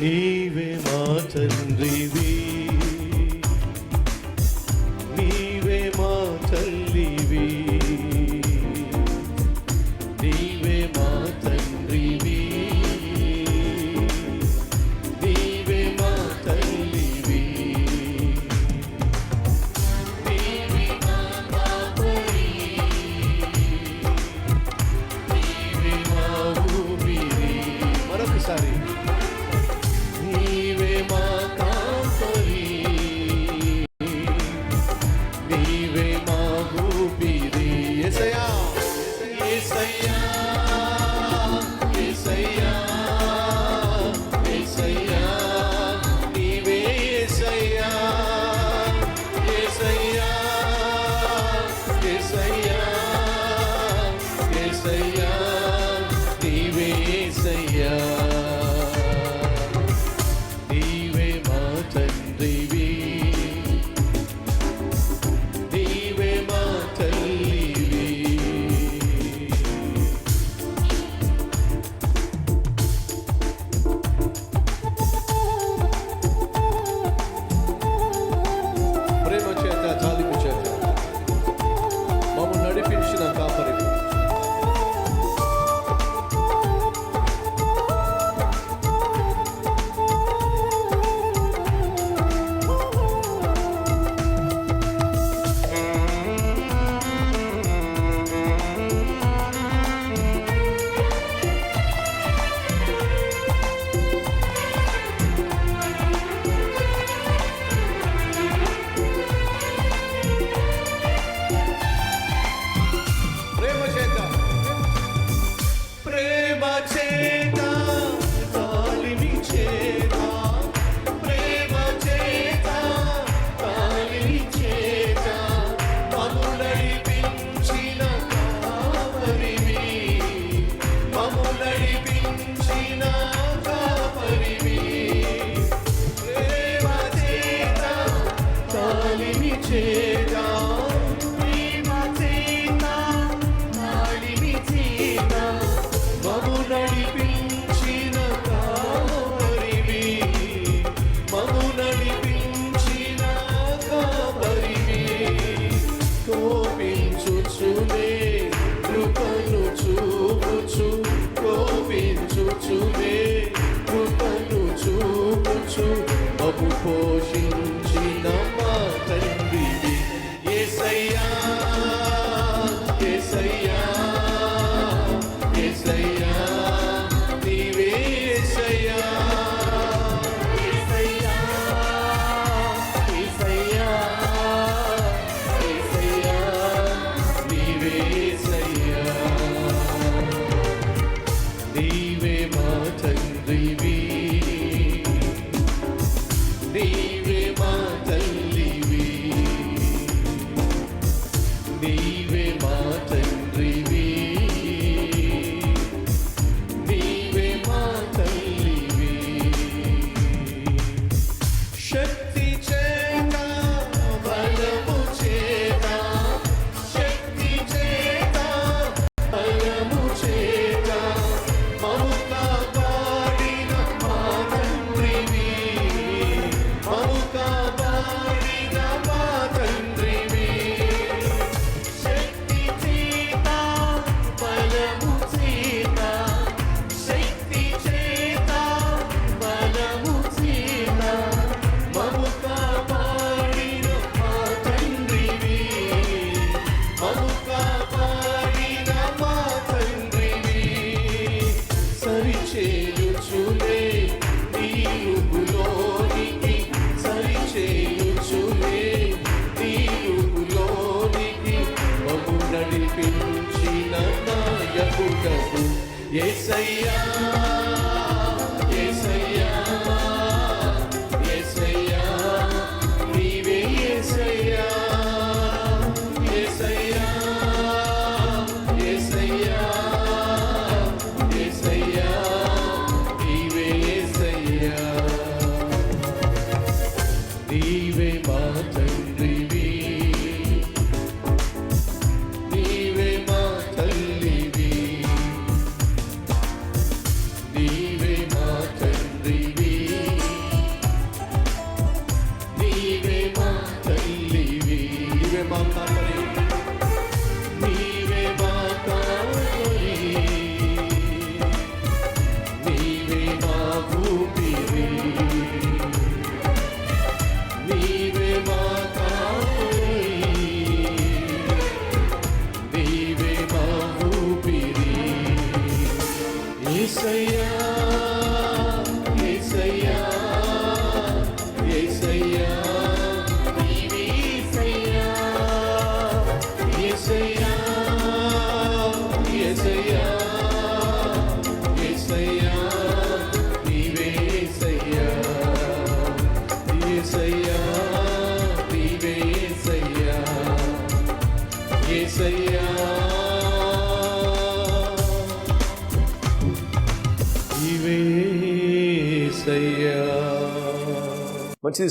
నీవే మా తండ్రివి, నీవే మా తల్లివి, నీవే మా తండ్రివి, నీవే మా తల్లివి, నీవే మా కాపరి, నీవే మా ఊపిరి. మరొకసారి నీవే మా కాపరి, నీవే మా ఊపిరి. యేసయ్యా యేసయ్యా యేసయ్యా యేసయ్యా నీవే యేసయ్యా యేసయ్యా యేసయ్యా యేసయ్యా నీవే యేసయ్యా. నీవే మా తండ్రివి, నీవే మా తల్లివి. ప్రేమ చేత తాలింపు చేత మమ్మల్ని నడిపించిన కాపరి, ప్రేమ చేత తాలిమి చేత, ప్రేమ చేత తాలిమి చేత మమ్ము నడిపించిన కాపరివి, మమ్ము నడిపించిన కాపరివి. ప్రేమ చేత తాలిమి చేత, ప్రేమ చేత తాలిమి చేత మమ్ము నడిపించిన కాపరివి, మమ్ము నడిపించిన కాపరివి. కోపించుచునే కృపను చూపుచు, కోపించుచునే కృపను చూపుచు మమ్ము పోషించిన మా తండ్రివి. యేసయ్యా యేసయ్యా యేసయ్యా నీవే యేసయ్యా యేసయ్యా యేసయ్యా యేసయ్యా నీవే యేసయ్యా. నీవే మా తండ్రివి, నీవే మా తల్లివి, నీవే మా తండ్రివి, నీవే మా తల్లివి. శక్తి చేత బలము చేత, శక్తి చేత బలము చేత మమ్ము కాపాడిన మా తండ్రివి, మమ్ము కాపాడిన మా తండ్రివి. శక్తి చేత బలము చేత, శక్తి చేత బలము చేత మమ్ము కాపాడిన మా తండ్రివి, మమ్ము కాపాడిన మా తండ్రివి. సరిచేయుచునే నీ రూపులోనికి, సరిచేయుచునే నీ రూపులోనికి మమ్ము నడిపించిన నాయకుడవు. యేసయ్యా యేసయ్యా యేసయ్యా నీవే యేసయ్యా యేసయ్యా యేసయ్యా యేసయ్యా నీవే యేసయ్యా. నీవే మా తండ్రివి, నీవే మా తల్లివి, యేసయ్యా యేసయ్యా యేసయ్యా నీవే యేసయ్యా యేసయ్యా యేసయ్యా యేసయ్యా నీవే యేసయ్యా యేసయ్యా నీవే యేసయ్యా యేసయ్యా నీవే యేసయ్యా. మంచిది.